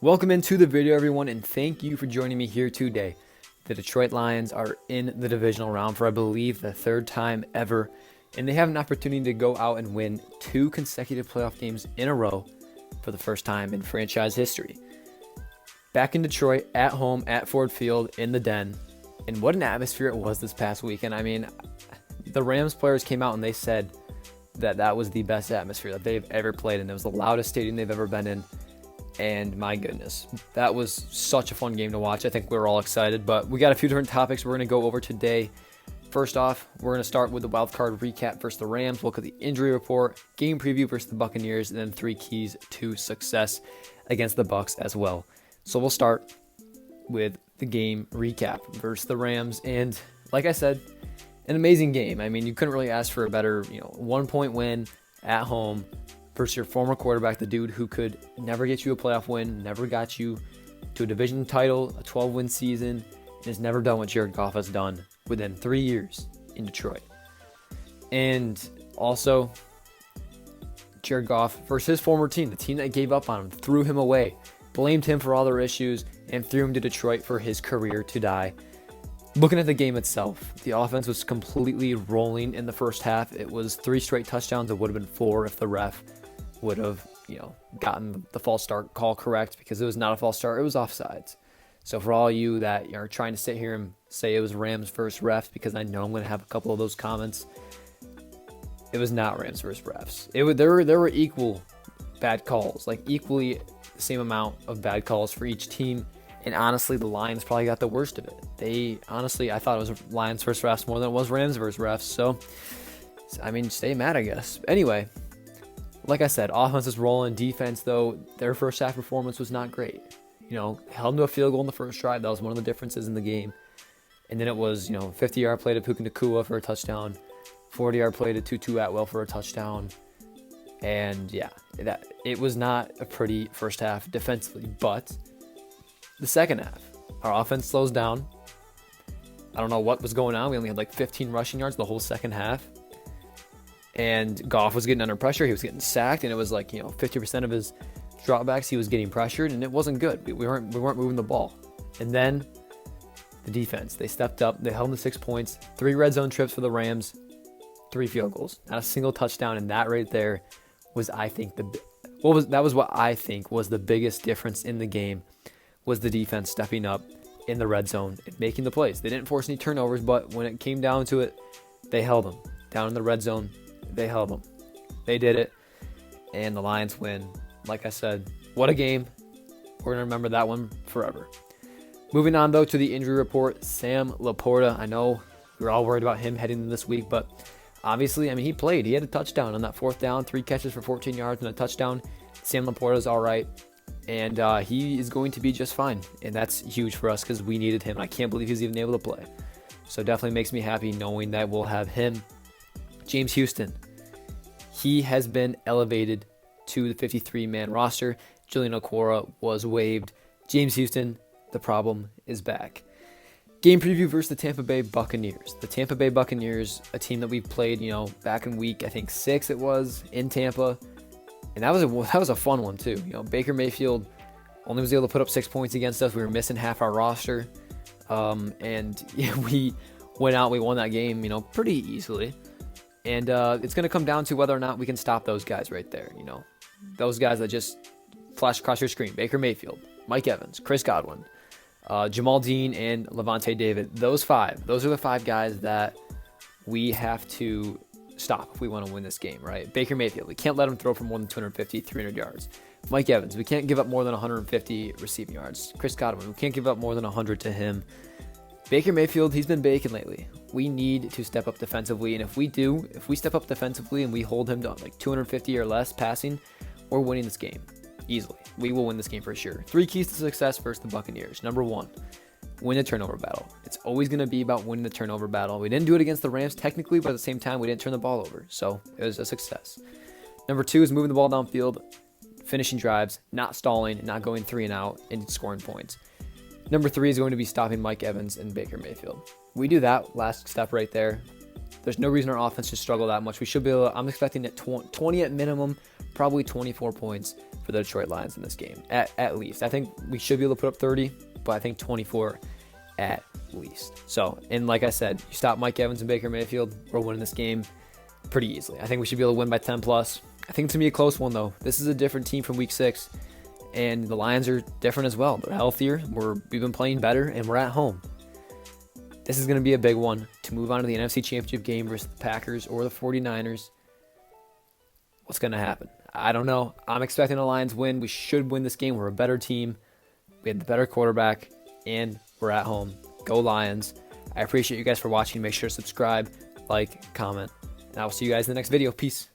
Welcome into the video, everyone, and thank you for joining me here today. The Detroit Lions are in the divisional round for, I believe, the third time ever, and they have an opportunity to go out and win 2 consecutive playoff games in a row for the first time in franchise history. Back in Detroit, at home, at Ford Field, in the Den, and what an atmosphere it was this past weekend. I mean, the Rams players came out and they said that that was the best atmosphere that they've ever played in. It was the loudest stadium they've ever been in. And my goodness, that was such a fun game to watch. I think we were all excited, but we got a few different topics we're going to go over today. First off, we're going to start with the wild card recap versus the Rams, look at the injury report, game preview versus the Buccaneers, and then 3 keys to success against the Bucs as well. So we'll start with the game recap versus the Rams, and like I said, an amazing game. I mean, you couldn't really ask for a better, 1-point win at home versus your former quarterback, the dude who could never get you a playoff win, never got you to a division title, a 12-win season, and has never done what Jared Goff has done within 3 years in Detroit. And also, Jared Goff versus his former team, the team that gave up on him, threw him away, blamed him for all their issues, and threw him to Detroit for his career to die. Looking at the game itself, the offense was completely rolling in the first half. It was 3 straight touchdowns. It would have been 4 if the ref would have, gotten the false start call correct, because it was not a false start. It was offsides. So for all you that are trying to sit here and say it was Rams versus refs, because I know I'm going to have a couple of those comments, it was not Rams versus refs. There were equal bad calls, like equally the same amount of bad calls for each team. And honestly, the Lions probably got the worst of it. I thought it was Lions versus refs more than it was Rams versus refs. So, I mean, stay mad, I guess. Anyway, like I said, offense is rolling. Defense, though, their first half performance was not great. Held them to a field goal in the first drive. That was one of the differences in the game. And then it was, 50-yard play to Puka Nacua for a touchdown, 40-yard play to Tutu Atwell for a touchdown. And yeah, it was not a pretty first half defensively. But the second half, our offense slows down. I don't know what was going on. We only had like 15 rushing yards the whole second half. And Goff was getting under pressure. He was getting sacked, and it was like, 50% of his dropbacks he was getting pressured, and it wasn't good. We weren't moving the ball. And then the defense, they stepped up. They held them to 6 points, 3 red zone trips for the Rams, 3 field goals, not a single touchdown. And that right there was, I think, what I think was the biggest difference in the game, was the defense stepping up in the red zone and making the plays. They didn't force any turnovers, but when it came down to it, they held them down in the red zone. They held them. They did it, and the Lions win. Like I said, what a game. We're going to remember that one forever. Moving on, though, to the injury report. Sam Laporta, I know we were all worried about him heading into this week, but obviously, he played. He had a touchdown on that 4th down, 3 catches for 14 yards and a touchdown. Sam Laporta's all right, and he is going to be just fine, and that's huge for us because we needed him. I can't believe he's even able to play. So definitely makes me happy knowing that we'll have him. James Houston, he has been elevated to the 53-man roster. Julian Okwara was waived. James Houston, the problem is back. Game preview versus the Tampa Bay Buccaneers. The Tampa Bay Buccaneers, a team that we've played, back in week, I think 6 it was, in Tampa. And that was a fun one too. Baker Mayfield only was able to put up 6 points against us. We were missing half our roster. And we went out, we won that game, pretty easily. And it's going to come down to whether or not we can stop those guys right there. Those guys that just flash across your screen. Baker Mayfield, Mike Evans, Chris Godwin, Jamal Dean, and Levante David. Those are the 5 guys that we have to stop if we want to win this game, right? Baker Mayfield, we can't let him throw for more than 250, 300 yards. Mike Evans, we can't give up more than 150 receiving yards. Chris Godwin, we can't give up more than 100 to him. Baker Mayfield, he's been baking lately. We need to step up defensively, and if we step up defensively and we hold him to like 250 or less passing, we're winning this game easily. We will win this game for sure. 3 keys to success versus the Buccaneers. Number 1, win the turnover battle. It's always going to be about winning the turnover battle. We didn't do it against the Rams technically, but at the same time, we didn't turn the ball over, so it was a success. Number 2 is moving the ball downfield, finishing drives, not stalling, not going 3 and out, and scoring points. Number 3 is going to be stopping Mike Evans and Baker Mayfield. We do that last step right there. There's no reason our offense should struggle that much. We should be able to, I'm expecting at 20 at minimum, probably 24 points for the Detroit Lions in this game, at least. I think we should be able to put up 30, but I think 24 at least. So, and like I said, you stop Mike Evans and Baker Mayfield, we're winning this game pretty easily. I think we should be able to win by 10 plus. I think it's going to be a close one, though. This is a different team from week 6, and the Lions are different as well. They're healthier, we've been playing better, and we're at home. This is going to be a big one to move on to the NFC Championship game versus the Packers or the 49ers. What's going to happen? I don't know. I'm expecting a Lions win. We should win this game. We're a better team. We have the better quarterback, and we're at home. Go Lions. I appreciate you guys for watching. Make sure to subscribe, like, comment, and I will see you guys in the next video. Peace.